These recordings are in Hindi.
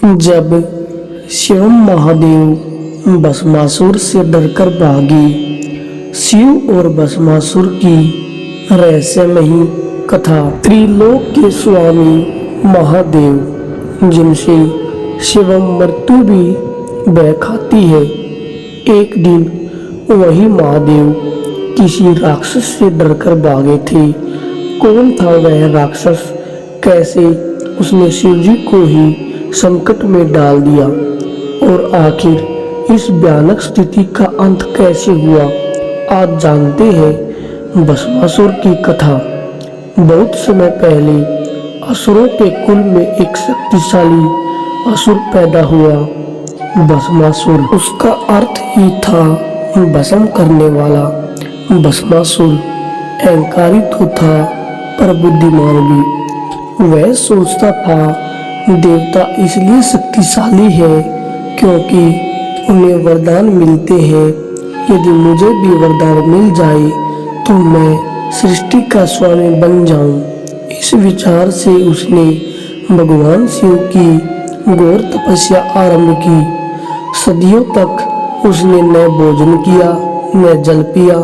जब शिव महादेव भस्मासुर से डरकर भागे। शिव और भस्मासुर की रहस्यमयी कथा। त्रिलोक के स्वामी महादेव, जिनसे शिवम मृत्यु भी भय खाती है। एक दिन वही महादेव किसी राक्षस से डरकर भागे थे। कौन था वह राक्षस? कैसे उसने शिव जी को ही संकट में डाल दिया और आखिर इस भयानक स्थिति का अंत कैसे हुआ, आज जानते हैं भस्मासुर की कथा। बहुत समय पहले असुरों के कुल में एक शक्तिशाली असुर पैदा हुआ, भस्मासुर। उसका अर्थ ही था भस्म करने वाला। भस्मासुर अहंकारी तो था पर बुद्धिमान भी। वह सोचता था देवता इसलिए शक्तिशाली है क्योंकि उन्हें वरदान मिलते हैं। यदि मुझे भी वरदान मिल जाए तो मैं सृष्टि का स्वामी बन जाऊं। इस विचार से उसने भगवान शिव की घोर तपस्या आरंभ की। सदियों तक उसने न भोजन किया न जल पिया,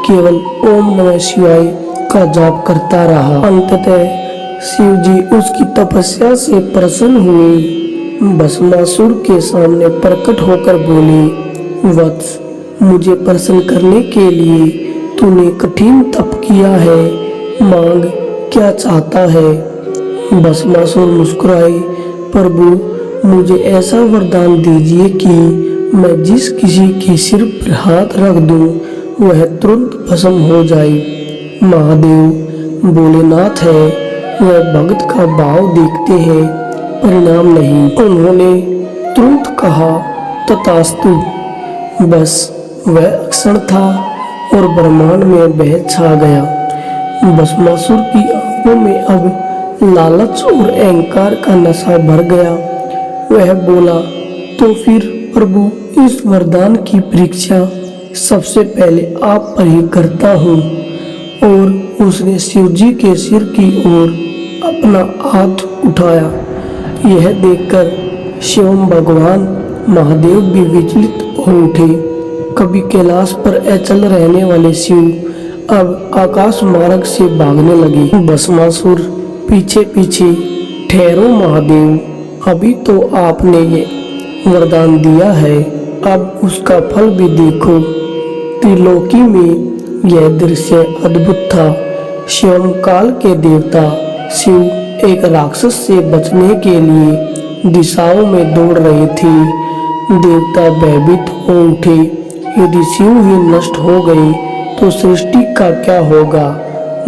केवल ओम नमः शिवाय का जाप करता रहा। अंततः शिव जी उसकी तपस्या से प्रसन्न हुए। भस्मासुर के सामने प्रकट होकर बोले, वत्स, मुझे प्रसन्न करने के लिए तूने कठिन तप किया है, मांग क्या चाहता है? भस्मासुर मुस्कुराए, प्रभु मुझे ऐसा वरदान दीजिए कि मैं जिस किसी के सिर पर हाथ रख दूं वह तुरंत भस्म हो जाए। महादेव भोलेनाथ है, वह भक्त का भाव देखते हैं, परिणाम नहीं। उन्होंने तुरंत कहा, तथास्तु। बस वह क्षण था और ब्रह्मांड में भय छा गया। भस्मासुर की आंखों में अब लालच और अहंकार का नशा भर गया। वह बोला, तो फिर प्रभु इस वरदान की परीक्षा सबसे पहले आप पर ही करता हूँ। और उसने शिव जी के सिर की ओर अपना हाथ उठाया। यह देखकर शिवम भगवान महादेव भी विचलित हो उठे। कभी कैलाश पर अचल रहने वाले शिव अब आकाश मार्ग से भागने लगे। भस्मासुर पीछे पीछे, ठहरो महादेव, अभी तो आपने ये वरदान दिया है, अब उसका फल भी देखो। त्रिलोकी में यह दृश्य अद्भुत था। शिवम काल के देवता शिव एक राक्षस से बचने के लिए दिशाओं में दौड़ रहे थे। देवता भयभीत हो उठे, यदि शिव ही नष्ट हो गए तो सृष्टि का क्या होगा?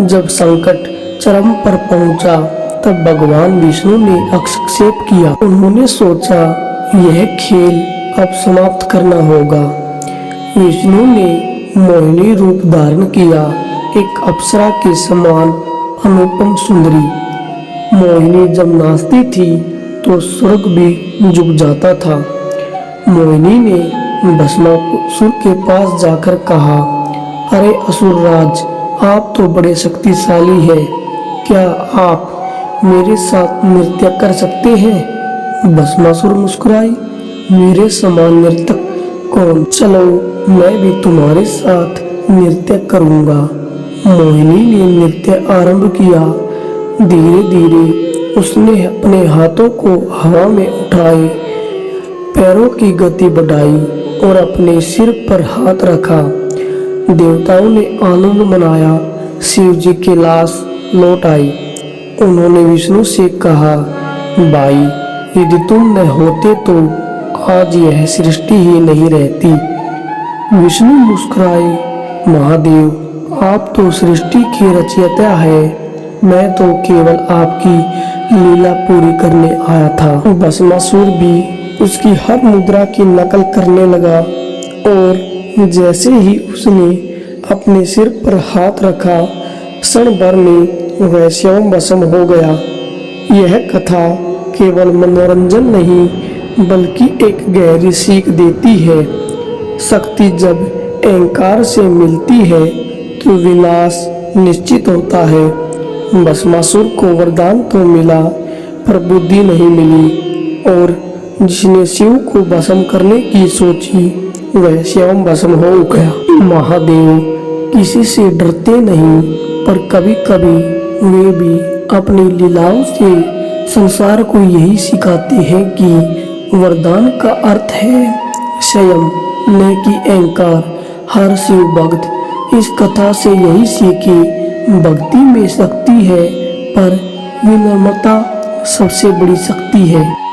जब संकट चरम पर पहुंचा तब भगवान विष्णु ने हस्तक्षेप किया। उन्होंने सोचा यह खेल अब समाप्त करना होगा। विष्णु ने मोहिनी रूप धारण किया, एक अप्सरा के समान अनुपम सुंदरी। मोहिनी जब नाचती थी तो स्वर्ग भी झुक जाता था। मोहिनी ने भस्मासुर के पास जाकर कहा, अरे असुरराज, आप तो बड़े शक्तिशाली हैं, क्या आप मेरे साथ नृत्य कर सकते हैं? भस्मासुर मुस्कुराई, मेरे समान नर्तक कौन? चलो मैं भी तुम्हारे साथ नृत्य करूंगा। मोहिनी ने नृत्य आरंभ किया। धीरे धीरे उसने अपने हाथों को हवा में उठाए, पैरों की गति बढ़ाई और अपने सिर पर हाथ रखा। देवताओं ने आनंद मनाया। शिव जी की लाश लौट आई। उन्होंने विष्णु से कहा, भाई, यदि तुम न होते तो आज यह सृष्टि ही नहीं रहती। विष्णु मुस्कुराए, महादेव, आप तो सृष्टि के रचयिता है, मैं तो केवल आपकी लीला पूरी करने आया था। भस्मासुर भी उसकी हर मुद्रा की नकल करने लगा और जैसे ही उसने अपने सिर पर हाथ रखा, क्षण भर में वह स्वयं भस्म हो गया। यह कथा केवल मनोरंजन नहीं बल्कि एक गहरी सीख देती है। शक्ति जब अहंकार से मिलती है तो विनाश निश्चित होता है। भस्मासुर को वरदान तो मिला पर बुद्धि नहीं मिली और जिसने शिव को भस्म करने की सोची वह स्वयं भस्म हो गया। महादेव किसी से डरते नहीं, पर कभी कभी वे भी अपनी लीलाओं से संसार को यही सिखाते हैं कि वरदान का अर्थ है स्वयं, न कि अहंकार। हर शिव भक्त इस कथा से यही सीखे, भक्ति में शक्ति है पर विनम्रता सबसे बड़ी शक्ति है।